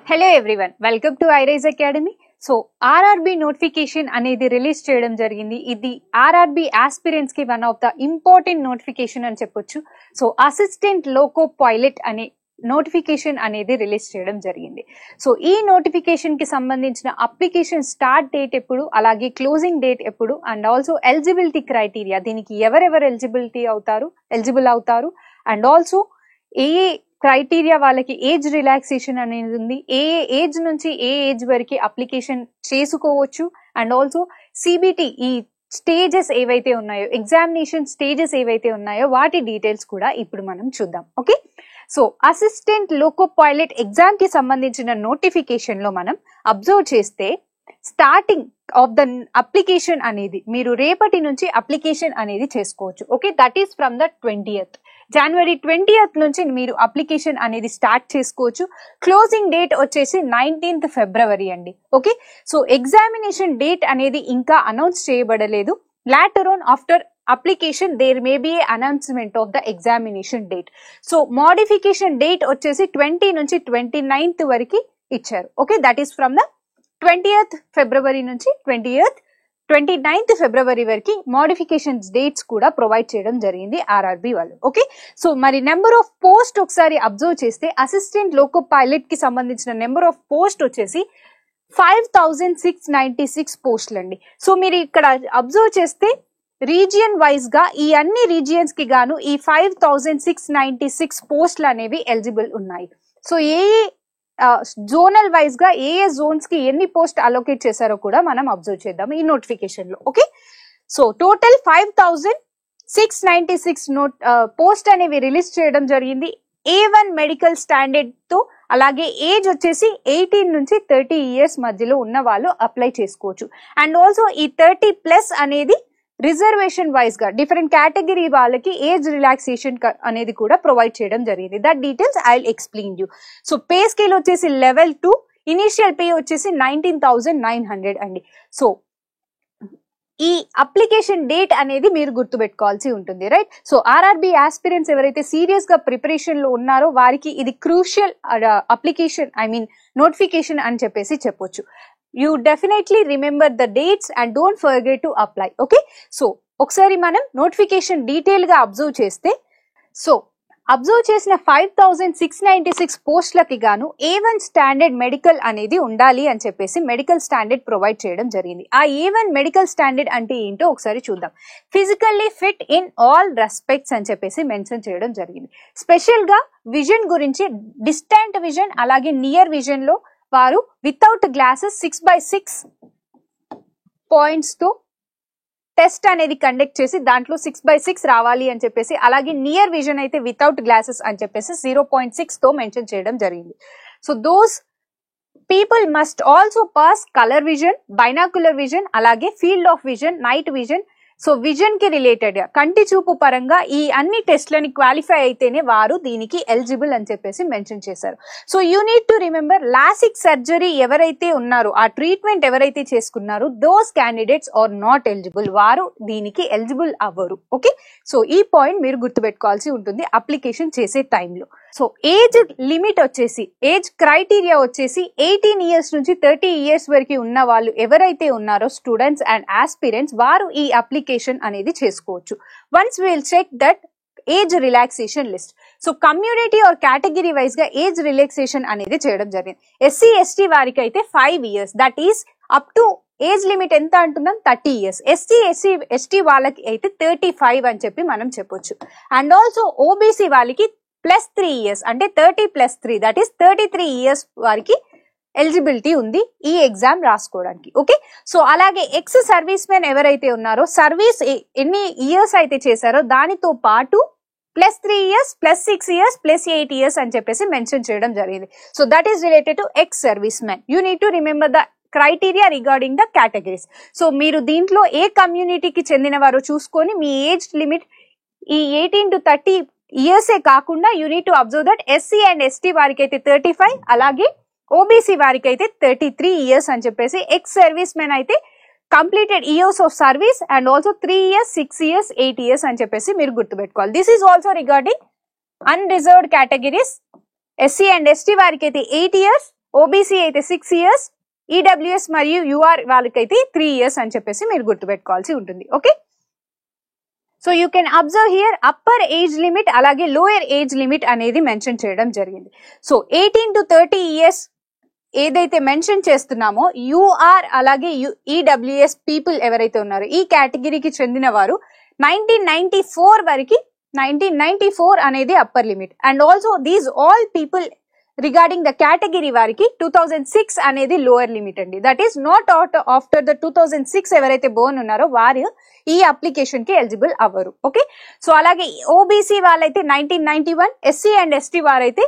Hello everyone, welcome to high rise academy. So RRB notification అనేది release చేయడం జరిగింది. ఇది ఆర్ఆర్బి ఆస్పిరెంట్స్ కి one of the important notification అని చెప్పొచ్చు. సో అసిస్టెంట్ లోకో పైలట్ అనే నోటిఫికేషన్ అనేది రిలీజ్ చేయడం జరిగింది. సో ఈ నోటిఫికేషన్ కి సంబంధించిన అప్లికేషన్ స్టార్ట్ డేట్ ఎప్పుడు, అలాగే క్లోజింగ్ డేట్ ఎప్పుడు, అండ్ ఆల్సో ఎలిజిబిలిటీ క్రైటీరియా, దీనికి ఎవరెవరు ఎలిజిబుల్ అవుతారు అండ్ ఆల్సో ఏ క్రైటీరియా వాళ్ళకి ఏజ్ రిలాక్సేషన్ అనేది ఉంది, ఏ ఏజ్ నుంచి ఏ ఏజ్ వరకు అప్లికేషన్ చేసుకోవచ్చు, అండ్ ఆల్సో సిబిటి ఈ స్టేజెస్ ఏవైతే ఉన్నాయో, ఎగ్జామినేషన్ స్టేజెస్ ఏవైతే ఉన్నాయో వాటి డీటెయిల్స్ కూడా ఇప్పుడు మనం చూద్దాం. Okay, so assistant loco pilot exam కి సంబంధించిన నోటిఫికేషన్ లో మనం అబ్జర్వ్ చేస్తే స్టార్టింగ్ ఆఫ్ ద అప్లికేషన్ అనేది మీరు రేపటి నుంచి అప్లికేషన్ అనేది చేసుకోవచ్చు. Okay, that is from the 20th January 20th నుంచి మీరు అప్లికేషన్ అనేది స్టార్ట్ చేసుకోవచ్చు. క్లోజింగ్ డేట్ వచ్చేసి 19th ఫిబ్రవరి అండి. ఓకే, సో ఎగ్జామినేషన్ డేట్ అనేది ఇంకా అనౌన్స్ చేయబడలేదు. Later on after application there may be announcement of the examination date. So modification date వచ్చేసి 20 నుంచి 29th వరకు ఇచ్చారు. Okay, that is from the 20th February నుంచి 29th ఫిబ్రవరి వరకు మోడిఫికేషన్ డేట్స్ కూడా ప్రొవైడ్ చేయడం జరిగింది ఆర్ఆర్బి వాళ్ళు. ఓకే, సో మరి నెంబర్ ఆఫ్ పోస్ట్ ఒకసారి అబ్జర్వ్ చేస్తే అసిస్టెంట్ లోకో పైలట్ కి సంబంధించిన నెంబర్ ఆఫ్ పోస్ట్ వచ్చేసి 5696 పోస్టులు అండి. సో మీరు ఇక్కడ అబ్జర్వ్ చేస్తే రీజియన్ వైజ్ గా ఈ అన్ని రీజియన్స్ కి గాను ఈ 5696 పోస్టులు అనేవి ఎలిజిబుల్ ఉన్నాయి. సో ఏ జోనల్ వైజ్ గా ఏ జోన్స్ కి ఎన్ని పోస్ట్ అలోకేట్ చేశారో కూడా మనం అబ్జర్వ్ చేద్దాం ఈ నోటిఫికేషన్ లో. ఓకే, సో టోటల్ 5696 పోస్ట్ అనేవి రిలీజ్ చేయడం జరిగింది. A1 మెడికల్ స్టాండర్డ్ తో, అలాగే ఏజ్ వచ్చేసి 18 నుంచి 30 years మధ్యలో ఉన్న వాళ్ళు అప్లై చేసుకోవచ్చు. అండ్ ఆల్సో ఈ 30+ అనేది రిజర్వేషన్ వైజ్ గా డిఫరెంట్ కేటగిరీ వాళ్ళకి ఏజ్ రిలాక్సేషన్ అనేది కూడా ప్రొవైడ్ చేయడం జరిగింది. That details I will explain you. So pay scale వచ్చేసి లెవెల్ 2, ఇనిషియల్ పే వచ్చేసి 19,900 అండి. సో ఈ అప్లికేషన్ డేట్ అనేది మీరు గుర్తుపెట్టుకోవాల్సి ఉంటుంది, రైట్? సో ఆర్ఆర్బి ఆస్పిరెంట్స్ ఎవరైతే సీరియస్ గా ప్రిపరేషన్ లో ఉన్నారో వారికి ఇది క్రూషియల్ అప్లికేషన్, నోటిఫికేషన్ అని చెప్పొచ్చు. You definitely remember the dates and don't forget to apply. Okay, so ఒకసారి మనం నోటిఫికేషన్ డీటెయిల్ గా అబ్జర్వ్ చేస్తే, సో అబ్జర్వ్ చేసిన 5696 పోస్టులకి గాను A1 స్టాండర్డ్ మెడికల్ అనేది ఉండాలి అని చెప్పేసి మెడికల్ స్టాండర్డ్ ప్రొవైడ్ చేయడం జరిగింది. ఆ A1 మెడికల్ స్టాండర్డ్ అంటే ఏంటో ఒకసారి చూద్దాం. Physically fit in all respects అని చెప్పేసి మెన్షన్ చేయడం జరిగింది. స్పెషల్ గా విజన్ గురించి డిస్టెంట్ విజన్ అలాగే నియర్ విజన్ లో వారు వితౌట్ గ్లాసెస్ 6/6 పాయింట్స్ తో టెస్ట్ అనేది కండక్ట్ చేసి దాంట్లో 6/6 రావాలి అని చెప్పేసి, అలాగే నియర్ విజన్ అయితే వితౌట్ గ్లాసెస్ అని చెప్పేసి 0.6 తో మెన్షన్ చేయడం జరిగింది. So those people must also pass colour vision, binocular vision, అలాగే field of vision, night vision. So vision కి రిలేటెడ్ కంటి చూపు పరంగా ఈ అన్ని టెస్ట్లని క్వాలిఫై అయితేనే వారు దీనికి ఎలిజిబుల్ అని చెప్పేసి మెన్షన్ చేశారు. So you need to remember, LASIK surgery ఎవరైతే ఉన్నారో, ఆ ట్రీట్మెంట్ ఎవరైతే చేసుకున్నారో those candidates are not eligible, వారు దీనికి ఎలిజిబుల్ అవ్వరు. ఓకే, సో ఈ పాయింట్ మీరు గుర్తుపెట్టుకోవాల్సి ఉంటుంది అప్లికేషన్ చేసే టైంలో. సో ఏజ్ లిమిట్ వచ్చేసి, ఏజ్ క్రైటీరియా వచ్చేసి 18 years నుంచి 30 years వరకు ఉన్న వాళ్ళు ఎవరైతే ఉన్నారో స్టూడెంట్స్ అండ్ ఆస్పిరెంట్స్, వారు ఈ అప్లికేషన్ అనేది చేసుకోవచ్చు. Once will check that age relaxation list. So community or category wise గా ఏజ్ రిలాక్సేషన్ అనేది చేయడం జరిగింది. SC ST వారికి అయితే 5 years, that is up to age limit ఎంత అంటున్నాం 30 years. SC ST వాళ్ళకి అయితే 35 అని చెప్పి మనం చెప్పొచ్చు. అండ్ ఆల్సో OBC వాళ్ళకి +3 years, అంటే 30+3 దట్ ఈస్ 33 years వారికి ఎలిజిబిలిటీ ఉంది ఈ ఎగ్జామ్ రాసుకోవడానికి. ఓకే, సో అలాగే ఎక్స్ సర్వీస్ మెన్ ఎవరైతే ఉన్నారో, సర్వీస్ ఎన్ని ఇయర్స్ అయితే చేశారో దానితో పాటు +3 years, +6 years, +8 years అని చెప్పేసి మెన్షన్ చేయడం జరిగింది. So that is related to ex service men. You need to remember the criteria regarding the categories. So మీరు దీంట్లో ఏ కమ్యూనిటీకి చెందిన వారో చూసుకొని మీ ఏజ్ లిమిట్ ఈ 18 to 30 years కాకుండా you need to observe that SC and ST వారికి అయితే 35, అలాగే OBC వారికి అయితే 33 years అని చెప్పేసి, ఎక్స్ సర్వీస్ మెన్ అయితే completed years of service and also 3 years, 6 years, 8 years అని చెప్పేసి మీరు గుర్తుపెట్టుకోవాలి. This is also regarding unreserved categories. SC and ST వారికి అయితే 8 years, ఓబీసీ అయితే 6 years, ఈడబ్ల్యూఎస్ మరియు యూఆర్ వాళ్ళకైతే 3 years అని చెప్పేసి మీరు గుర్తుపెట్టుకోవాల్సి ఉంటుంది. Okay, so you can observe here upper age limit అలాగే లోయర్ ఏజ్ లిమిట్ అనేది మెన్షన్ చేయడం జరిగింది. సో 18 to 30 years ఏదైతే మెన్షన్ చేస్తున్నామో యూఆర్ అలాగే ఈడబ్ల్యూఎస్ పీపుల్ ఎవరైతే ఉన్నారో ఈ కేటగిరీకి చెందిన వారు 1994 వరకు 1994 అనేది upper limit. And also these all people regarding the category వారికి 2006 అనేది లోయర్ లిమిట్ అండి. That is not out after the 2006 ఎవరైతే బోర్న్ ఉన్నారో వారు ఈ అప్లికేషన్ కి ఎలిజిబుల్ అవ్వరు. ఓకే, సో అలాగే ఓబీసీ వాళ్ళైతే 1991, ఎస్సీ అండ్ ఎస్టీ వారైతే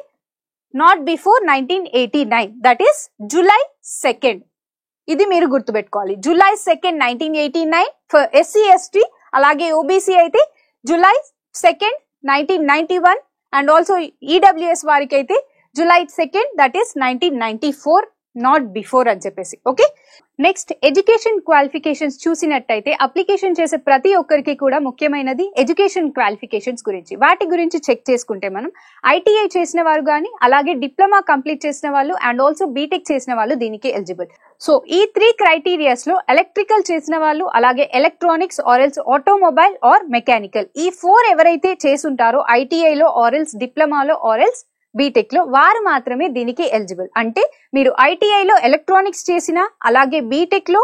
not before 1989, that is July 2nd. ఇది మీరు గుర్తుపెట్టుకోవాలి. July 2nd, 1989 for SC ST, అలాగే ఓబీసీ అయితే July 2nd, 1991 and also EWS వారికి అయితే July 2nd, that is 1994, not before అని చెప్పేసి. ఓకే, నెక్స్ట్ ఎడ్యుకేషన్ క్వాలిఫికేషన్స్ చూసినట్టయితే అప్లికేషన్ చేసే ప్రతి ఒక్కరికి కూడా ముఖ్యమైనది ఎడ్యుకేషన్ క్వాలిఫికేషన్స్ గురించి. వాటి గురించి చెక్ చేసుకుంటే మనం ఐటీఐ చేసిన వారు కానీ అలాగే డిప్లొమా కంప్లీట్ చేసిన వాళ్ళు అండ్ ఆల్సో బీటెక్ చేసిన వాళ్ళు దీనికి ఎలిజిబుల్. సో ఈ 3 క్రైటీరియాస్ లో ఎలక్ట్రికల్ చేసిన వాళ్ళు అలాగే ఎలక్ట్రానిక్స్ ఆర్ఎల్స్ ఆటోమొబైల్ ఆర్ మెకానికల్ ఈ 4 ఎవరైతే చేసుంటారో ఐటీఐలో ఆర్ఎల్స్ డిప్లొమాలో ఆర్ఎల్స్ బీటెక్ లో వారు మాత్రమే దీనికి ఎలిజిబుల్. అంటే మీరు ఐటీఐలో ఎలక్ట్రానిక్స్ చేసినా అలాగే బీటెక్ లో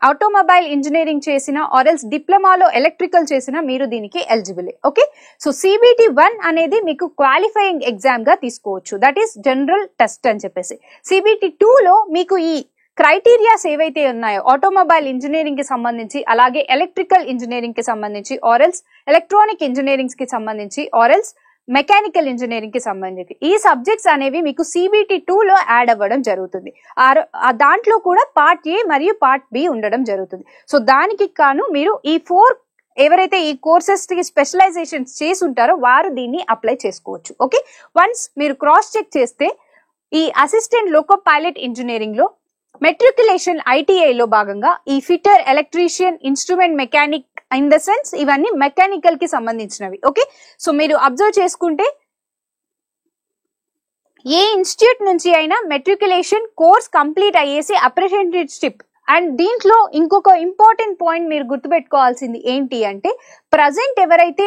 ఆటోమొబైల్ ఇంజనీరింగ్ చేసిన ఆర్ఎల్స్ డిప్లొమాలో ఎలక్ట్రికల్ చేసినా మీరు దీనికి ఎలిజిబుల్. ఓకే, సో CBT 1 అనేది మీకు క్వాలిఫైయింగ్ ఎగ్జామ్ గా తీసుకోవచ్చు. దట్ ఈస్ జనరల్ టెస్ట్ అని చెప్పేసి. CBT 2 లో మీకు ఈ క్రైటీరియాస్ ఏవైతే ఉన్నాయో ఆటోమొబైల్ ఇంజనీరింగ్ కి సంబంధించి అలాగే ఎలక్ట్రికల్ ఇంజనీరింగ్ కి సంబంధించి ఆర్ఎల్స్ ఎలక్ట్రానిక్ ఇంజనీరింగ్ కి సంబంధించి ఆర్ఎల్స్ మెకానికల్ ఇంజనీరింగ్ కి సంబంధించి ఈ సబ్జెక్ట్స్ అనేవి మీకు CBT 2 లో యాడ్ అవ్వడం జరుగుతుంది. దాంట్లో కూడా పార్ట్ ఏ మరియు పార్ట్ బి ఉండడం జరుగుతుంది. సో దానికి కాను మీరు ఈ 4 ఎవరైతే ఈ కోర్సెస్ కి స్పెషలైజేషన్స్ చేసి ఉంటారో వారు దీన్ని అప్లై చేసుకోవచ్చు. ఓకే, వన్స్ మీరు క్రాస్ చెక్ చేస్తే ఈ అసిస్టెంట్ లోకో పైలట్ ఇంజనీరింగ్ లో మెట్రికులేషన్ ఐటీఐలో భాగంగా ఈ fitter electrician instrument mechanic in the sense ఇవన్నీ మెకానికల్ కి సంబంధించినవి. ఓకే, సో మీరు అబ్జర్వ్ చేసుకుంటే ఏ ఇన్స్టిట్యూట్ నుంచి అయినా మెట్రికులేషన్ కోర్స్ కంప్లీట్ అయ్యేసి అప్రెంటిస్షిప్ అండ్ దీంట్లో ఇంకొక ఇంపార్టెంట్ పాయింట్ మీరు గుర్తుపెట్టుకోవాల్సింది ఏంటి అంటే ప్రజెంట్ ఎవరైతే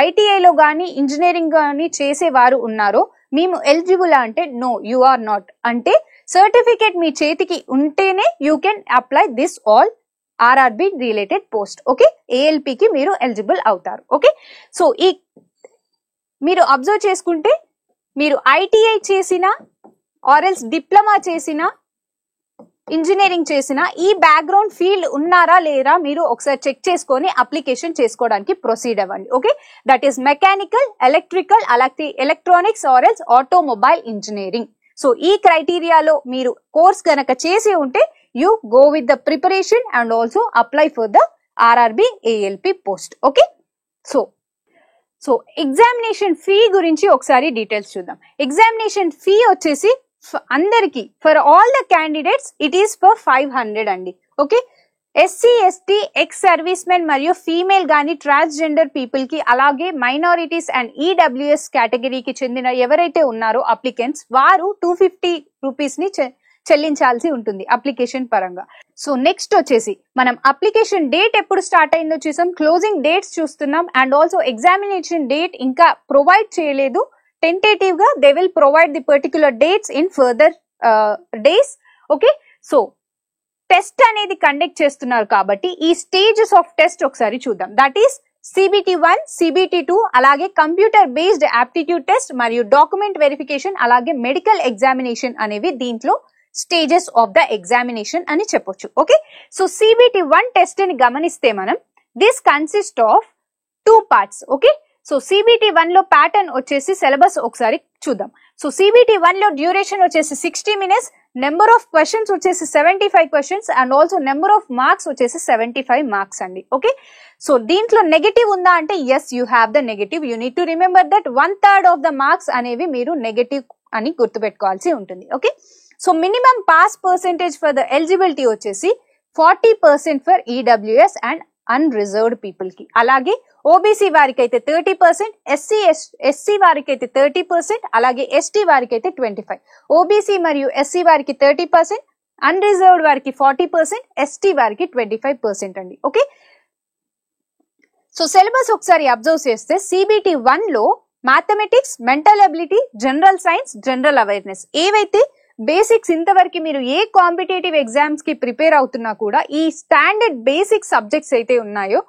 ఐటీఐలో గానీ ఇంజనీరింగ్ గానీ చేసేవారు ఉన్నారో మేము ఎలిజిబుల్ అంటే నో యు ఆర్ నాట్. అంటే సర్టిఫికేట్ మీ చేతికి ఉంటేనే you can apply this all RRB related post. Okay, ALP కి మీరు ఎలిజిబుల్ అవుతారు. ఓకే, సో ఈ మీరు అబ్జర్వ్ చేసుకుంటే మీరు ఐటీఐ చేసిన ఆర్ఎల్స్ డిప్లొమా చేసిన ఇంజనీరింగ్ చేసిన ఈ బ్యాక్గ్రౌండ్ ఫీల్డ్ ఉన్నారా లేరా మీరు ఒకసారి చెక్ చేసుకొని అప్లికేషన్ చేసుకోవడానికి ప్రొసీడ్ అవ్వండి. Okay, that is mechanical, electrical, అలాగే ఎలక్ట్రానిక్స్ ఆర్ఎల్స్ ఆటోమొబైల్ ఇంజనీరింగ్. సో ఈ క్రైటీరియాలో మీరు కోర్స్ కనుక చేసి ఉంటే you go with the preparation and also apply for the RRB ALP post. Okay, so examination fee గురించి ఒకసారి డీటెయిల్స్ చూద్దాం. ఎగ్జామినేషన్ ఫీ వచ్చేసి అందరికి for all the candidates it is for 500 అండి. Okay, SC ST ex service men మరియు female గానీ transgender people కి అలాగే మైనారిటీస్ అండ్ ఈడబ్ల్యూఎస్ కేటగిరీకి చెందిన ఎవరైతే ఉన్నారో అప్లికెంట్స్ వారు 250 రూపీస్ ని చెల్లించాల్సి ఉంటుంది అప్లికేషన్ పరంగా. సో నెక్స్ట్ వచ్చేసి మనం అప్లికేషన్ డేట్ ఎప్పుడు స్టార్ట్ అయిందో చూసాం, క్లోజింగ్ డేట్స్ చూస్తున్నాం అండ్ ఆల్సో ఎగ్జామినేషన్ డేట్ ఇంకా ప్రొవైడ్ చేయలేదు. టెంటేటివ్ గా they will provide the particular dates in further days. Okay, so test అనేది కండక్ట్ చేస్తున్నారు కాబట్టి ఈ స్టేజెస్ ఆఫ్ టెస్ట్ ఒకసారి చూద్దాం. దట్ ఈస్ CBT 1, CBT 2 అలాగే కంప్యూటర్ బేస్డ్ ఆప్టిట్యూడ్ టెస్ట్ మరియు డాక్యుమెంట్ వెరిఫికేషన్ అలాగే మెడికల్ ఎగ్జామినేషన్ అనేవి దీంట్లో స్టేజెస్ ఆఫ్ ద ఎగ్జామినేషన్ అని చెప్పొచ్చు. ఓకే, సో CBT 1 టెస్ట్ ని గమనిస్తే మనం this consist of 2 parts. Okay, so CBT 1 లో ప్యాటర్న్ వచ్చేసి సిలబస్ ఒకసారి చూద్దాం. సో CBT 1 లో డ్యూరేషన్ వచ్చేసి 60 minutes, నెంబర్ ఆఫ్ క్వశ్చన్స్ వచ్చేసి 75 questions and also number of marks వచ్చేసి 75 మార్క్స్ అండి. ఓకే, సో దీంట్లో నెగటివ్ ఉందా అంటే yes you have the negative. You need to remember that 1/3 of the marks అనేవి మీరు నెగటివ్ అని గుర్తుపెట్టుకోవాల్సి ఉంటుంది. Okay, so minimum pass percentage for the eligibility వచ్చేసి 40% for EWS and unreserved people కి, అలాగే ఓబీసీ వారికి అయితే 30%, ఎస్సీ వారికి అయితే 30%, అలాగే ఎస్టీ వారికి అయితే 25%. ఓబీసీ మరియు ఎస్సీ వారికి 30%, అన్రిజర్వ్డ్ వారికి 40%, ఎస్టీ వారికి 25% అండి. ఓకే, సో సిలబస్ ఒకసారి అబ్జర్వ్ చేస్తే CBT 1 లో mathematics, mental ability, general science, general awareness ఏవైతే బేసిక్స్ ఇంతవరకు మీరు ఏ కాంపిటేటివ్ ఎగ్జామ్స్ కి ప్రిపేర్ అవుతున్నా కూడా ఈ స్టాండర్డ్ బేసిక్ సబ్జెక్ట్స్ అయితే ఉన్నాయో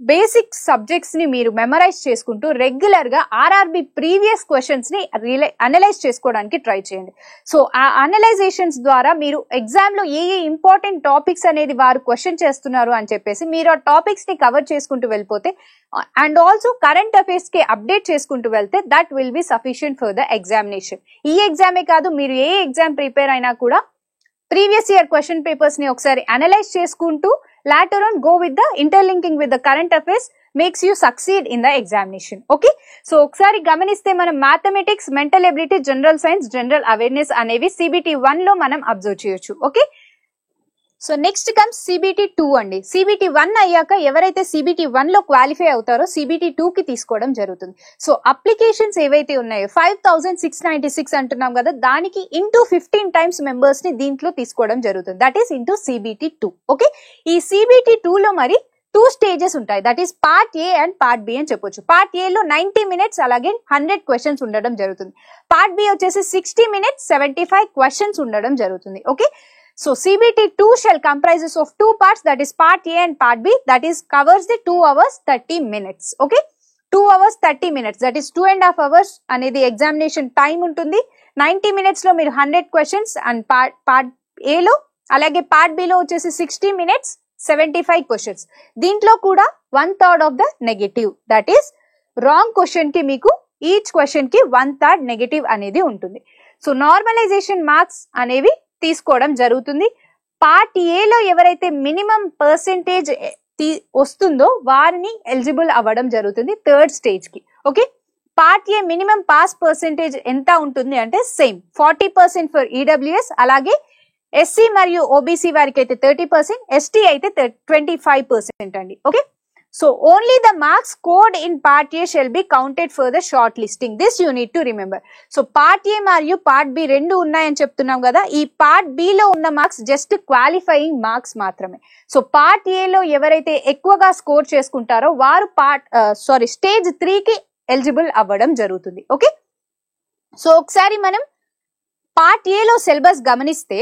బేసిక్ సబ్జెక్ట్స్ ని మీరు మెమరైజ్ చేసుకుంటూ రెగ్యులర్ గా ఆర్ఆర్బి ప్రీవియస్ క్వశ్చన్స్ ని అనలైజ్ చేసుకోవడానికి ట్రై చేయండి. సో ఆ అనలైజేషన్స్ ద్వారా మీరు ఎగ్జామ్ లో ఏ ఇంపార్టెంట్ టాపిక్స్ అనేది వారు క్వశ్చన్ చేస్తున్నారు అని చెప్పేసి మీరు ఆ టాపిక్స్ ని కవర్ చేసుకుంటూ వెళ్ళిపోతే అండ్ ఆల్సో కరెంట్ అఫైర్స్ కి అప్డేట్ చేసుకుంటూ వెళ్తే that will be sufficient for the examination. ఈ ఎగ్జామే కాదు, మీరు ఏ ఎగ్జామ్ ప్రిపేర్ అయినా కూడా ప్రీవియస్ ఇయర్ క్వశ్చన్ పేపర్స్ ని ఒకసారి అనలైజ్ చేసుకుంటూ later on go with the interlinking with the current affairs makes you succeed in the examination. Okay, so ఒకసారి గమనిస్తే మనం mathematics, mental ability, general science, general awareness అనేవి CBT 1 లో మనం observe చేయొచ్చు. Okay, so next comes CBT 2 అండి. CBT 1 అయ్యాక ఎవరైతే CBT 1 లో క్వాలిఫై అవుతారో CBT 2 కి తీసుకోవడం జరుగుతుంది. సో అప్లికేషన్స్ ఏవైతే ఉన్నాయో 5696 అంటున్నాం కదా, దానికి ఇంటూ 15 టైమ్స్ మెంబర్స్ ని దీంట్లో తీసుకోవడం జరుగుతుంది. That is into CBT 2. Okay, ఈ CBT 2 లో మరి 2 స్టేజెస్ ఉంటాయి. That is part A and part B అని చెప్పొచ్చు. పార్ట్ ఏ లో 90 minutes అలాగే 100 క్వశ్చన్స్ ఉండడం జరుగుతుంది. పార్ట్ బి వచ్చేసి 60 minutes 75 క్వశ్చన్స్ ఉండడం జరుగుతుంది. Okay, so CBT 2 shall comprises of 2 parts, that is part A and part B, that is covers the 2 hours 30 minutes. Okay, 2 hours 30 minutes, that is 2.5 hours అనేది examination time ఉంటుంది. 90 minutes లో మీరు 100 questions and part A లో అలాగే part B లో వచ్చేసి 60 minutes 75 questions. దీంట్లో కూడా 1/3 of the negative, that is wrong question కి మీకు each question కి 1/3 negative అనేది ఉంటుంది. సో నార్మలైజేషన్ మార్క్స్ అనేవి తీసుకోవడం జరుగుతుంది. పార్ట్ ఏలో ఎవరైతే మినిమం పర్సెంటేజ్ వస్తుందో వారిని ఎలిజిబుల్ అవ్వడం జరుగుతుంది థర్డ్ స్టేజ్ కి. Okay, part A minimum pass percentage ఎంత ఉంటుంది అంటే సేమ్ 40% ఫర్ ఈడబ్ల్యూఎస్, అలాగే ఎస్సీ మరియు ఓబీసీ వారికి అయితే 30%, ఎస్టీ అయితే 25% అండి. Okay, so only the marks scored in part A shall be counted for the short listing. This you need to remember. So part A మరియు పార్ట్ బి రెండు ఉన్నాయని చెప్తున్నాం కదా, ఈ పార్ట్ బి లో ఉన్న మార్క్స్ జస్ట్ క్వాలిఫైయింగ్ మార్క్స్ మాత్రమే. So part A లో ఎవరైతే ఎక్కువగా స్కోర్ చేసుకుంటారో వారు స్టేజ్ 3 కి ఎలిజిబుల్ అవ్వడం జరుగుతుంది. ఓకే, సో ఒకసారి మనం పార్ట్ ఏ లో సిలబస్ గమనిస్తే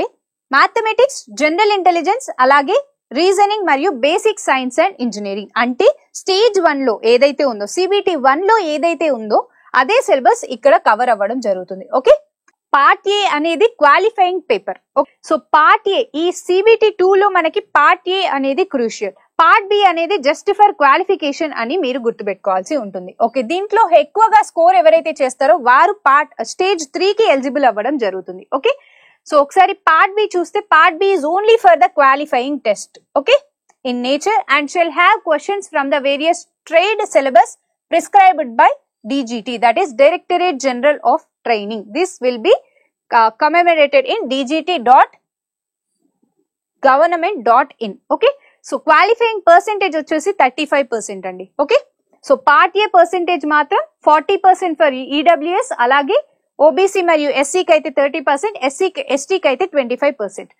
మ్యాథమెటిక్స్, జనరల్ ఇంటెలిజెన్స్, అలాగే రీజనింగ్ మరియు బేసిక్ సైన్స్ అండ్ ఇంజనీరింగ్ అంటే స్టేజ్ 1 లో ఏదైతే ఉందో CBT 1 లో ఏదైతే ఉందో అదే సిలబస్ ఇక్కడ కవర్ అవ్వడం జరుగుతుంది. ఓకే, పార్ట్ ఏ అనేది qualifying paper. So part A ఈ CBT 2 లో మనకి పార్ట్ ఏ అనేది క్రూషియల్, పార్ట్ బి అనేది జస్ట్ ఫర్ క్వాలిఫికేషన్ అని మీరు గుర్తుపెట్టుకోవాల్సి ఉంటుంది. ఓకే, దీంట్లో ఎక్కువగా స్కోర్ ఎవరైతే చేస్తారో వారు స్టేజ్ 3 కి ఎలిజిబుల్ అవ్వడం జరుగుతుంది. ఓకే, సో ఒకసారి పార్ట్ బి చూస్తే part B is only for the qualifying test. Okay, in nature and shell have questions from the various trade syllabus prescribed by DGT, that is Directorate General of Training. This will be commemorated in dgt.government.in. Okay, so qualifying percentage వచ్చేసి 35% అండి. Okay, so part A percentage మాత్రం 40% for EWS, అలాగే OBC మరియు ఎస్సీకి అయితే 30%, ఎస్టీకి అయితే 25%.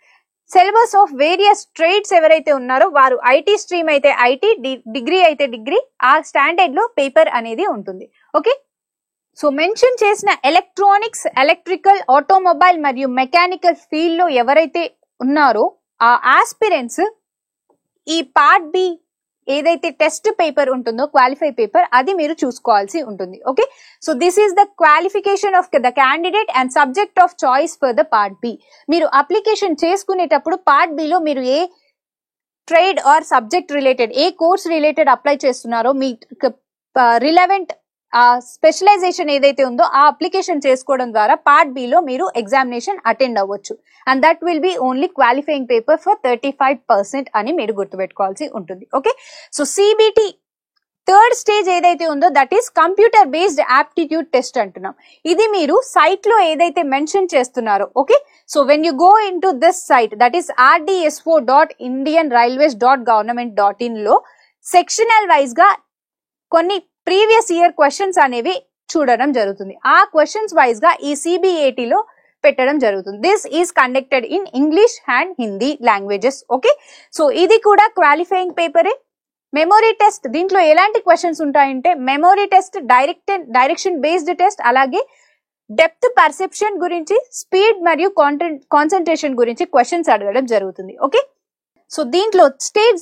Syllabus of various trades ఎవరైతే ఉన్నారో వారు ఐటీ స్ట్రీమ్ అయితే ఐటీ, డిగ్రీ అయితే డిగ్రీ, ఆ స్టాండర్డ్ లో పేపర్ అనేది ఉంటుంది. ఓకే, సో మెన్షన్ చేసిన ఎలక్ట్రానిక్స్, ఎలక్ట్రికల్, ఆటోమొబైల్ మరియు మెకానికల్ ఫీల్డ్ లో ఎవరైతే ఉన్నారో ఆ ఆస్పిరెంట్స్ ఈ పార్ట్ బి ఏదైతే టెస్ట్ పేపర్ ఉంటుందో క్వాలిఫై పేపర్ అది మీరు చూసుకోవాల్సి ఉంటుంది. Okay, so this is the qualification of the candidate and subject of choice for the part B. మీరు అప్లికేషన్ చేసుకునేటప్పుడు పార్ట్ బిలో మీరు ఏ ట్రేడ్ ఆర్ సబ్జెక్ట్ రిలేటెడ్, ఏ కోర్స్ రిలేటెడ్ అప్లై చేస్తున్నారో మీ రిలవెంట్ స్పెషలైజేషన్ ఏదైతే ఉందో ఆ అప్లికేషన్ చేసుకోవడం ద్వారా పార్ట్ బిలో మీరు ఎగ్జామినేషన్ అటెండ్ అవ్వచ్చు. And that will be only qualifying paper for 35% అని మీరు గుర్తుపెట్టుకోవాల్సి ఉంటుంది. Okay, so CBT third stage ఏదైతే ఉందో that is computer based aptitude test అంటున్నాం. ఇది మీరు సైట్ లో ఏదైతే మెన్షన్ చేస్తున్నారో. Okay, so when you go in to this site that is rdsfo.indianrailways.government.in లో సెక్షనల్ వైజ్ గా కొన్ని ప్రీవియస్ ఇయర్ క్వశ్చన్స్ అనేవి చూడడం జరుగుతుంది. ఆ క్వశ్చన్స్ వైజ్ గా ఈ CBAT లో పెట్టడం జరుగుతుంది. This is conducted in English and Hindi languages. Okay, so ఇది కూడా క్వాలిఫైయింగ్ పేపరే. మెమొరీ టెస్ట్, దీంట్లో ఎలాంటి క్వశ్చన్స్ ఉంటాయంటే memory test, direction based test, అలాగే డెప్త్ పర్సెప్షన్ గురించి, స్పీడ్ మరియు కాన్సన్ట్రేషన్ గురించి క్వశ్చన్స్ అడగడం జరుగుతుంది. ఓకే, సో దీంట్లో స్టేజ్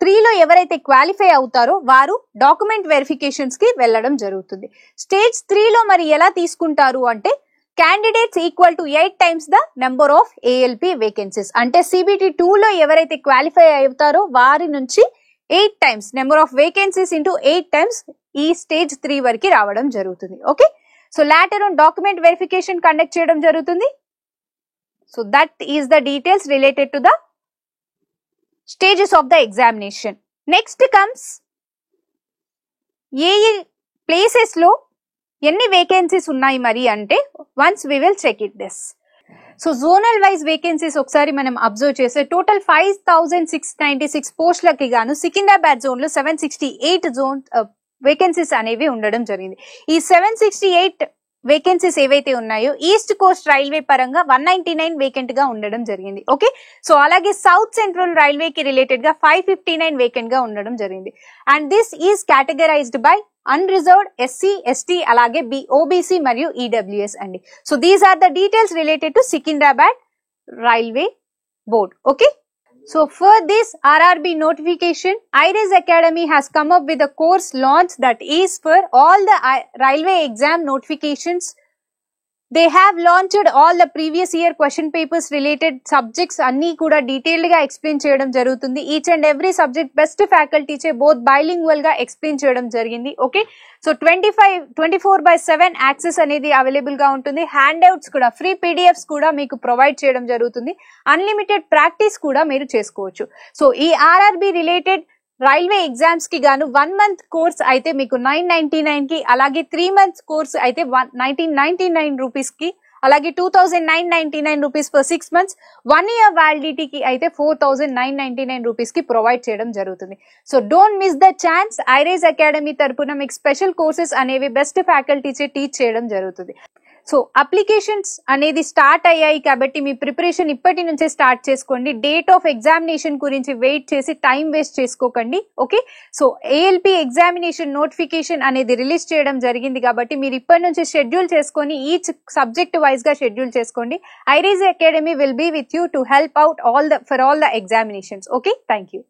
3లో ఎవరైతే క్వాలిఫై అవుతారో వారు డాక్యుమెంట్ వెరిఫికేషన్స్ కి వెళ్ళడం జరుగుతుంది. స్టేజ్ 3లో మరి ఎలా తీసుకుంటారు అంటే candidates equal to 8 times the number of ALP vacancies. అంటే CBT 2లో ఎవరైతే క్వాలిఫై అవుతారో వారి నుంచి 8 times number of vacancies into 8 times ఈ స్టేజ్ 3 వరకు రావడం జరుగుతుంది. Okay, so later on document verification conduct చేయడం జరుగుతుంది. So that is the details related to the stages of the examination. Next comes ఏ ప్లేసెస్ లో ఎన్ని వేకెన్సీస్ ఉన్నాయి మరి అంటే once we will check it this. So zonal wise vacancies ఒకసారి మనం అబ్జర్వ్ చేస్తే టోటల్ 5696 పోస్టులకి గాను సికింద్రాబాద్ జోన్ లో 768 జోన్ వేకెన్సీస్ అనేవి ఉండడం జరిగింది. ఈ 768 వేకెన్సీస్ ఏవైతే ఉన్నాయో ఈస్ట్ కోస్ట్ రైల్వే పరంగా 199 వేకెంట్ గా ఉండడం జరిగింది. ఓకే, సో అలాగే సౌత్ సెంట్రల్ రైల్వే కి రిలేటెడ్ గా 559 వేకెంట్ గా ఉండడం జరిగింది. And this is categorized by unreserved, SC, ST, అలాగే OBC మరియు EWS అండి. So these are the details related to Secunderabad Railway Board. Okay, so for this RRB notification, IRIS Academy has come up with a course launch that is for all the railway exam notifications. They have launched all the previous year question papers related subjects అన్ని కూడా detailed గా explain చేయడం జరుగుతుంది. Each and every subject best faculty చే both bilingual గా explain చేయడం జరిగింది. Okay, so 24/7 access అనేది అవైలబుల్ గా ఉంటుంది. హ్యాండ్ అవుట్స్ కూడా, ఫ్రీ PDFs కూడా మీకు ప్రొవైడ్ చేయడం జరుగుతుంది. అన్లిమిటెడ్ ప్రాక్టీస్ కూడా మీరు చేసుకోవచ్చు. సో ఈ RRB రిలేటెడ్ రైల్వే ఎగ్జామ్స్ కి గాను 1 month కోర్స్ అయితే మీకు 999 కి, అలాగే 3 months కోర్స్ అయితే 1999 రూపీస్ కి, అలాగే 2999 రూపీస్ ఫర్ 6 months, 1 year వ్యాలిడిటీకి అయితే 4999 రూపీస్ కి ప్రొవైడ్ చేయడం జరుగుతుంది. So don't miss the chance. IRise academy తరపున మీకు స్పెషల్ కోర్సెస్ అనేవి బెస్ట్ ఫ్యాకల్టీ చే టీచ్ చేయడం జరుగుతుంది. సో అప్లికేషన్స్ అనేది స్టార్ట్ అయ్యాయి కాబట్టి మీ ప్రిపరేషన్ ఇప్పటి నుంచే స్టార్ట్ చేసుకోండి. డేట్ ఆఫ్ ఎగ్జామినేషన్ గురించి వెయిట్ చేసి టైం వేస్ట్ చేసుకోకండి. Okay, so ALP examination notification అనేది రిలీజ్ చేయడం జరిగింది కాబట్టి మీరు ఇప్పటి నుంచి షెడ్యూల్ చేసుకొని ఈచ్ సబ్జెక్ట్ వైజ్ గా షెడ్యూల్ చేసుకోండి. IRise academy will be with you to help out for all the examinations. Okay, thank you.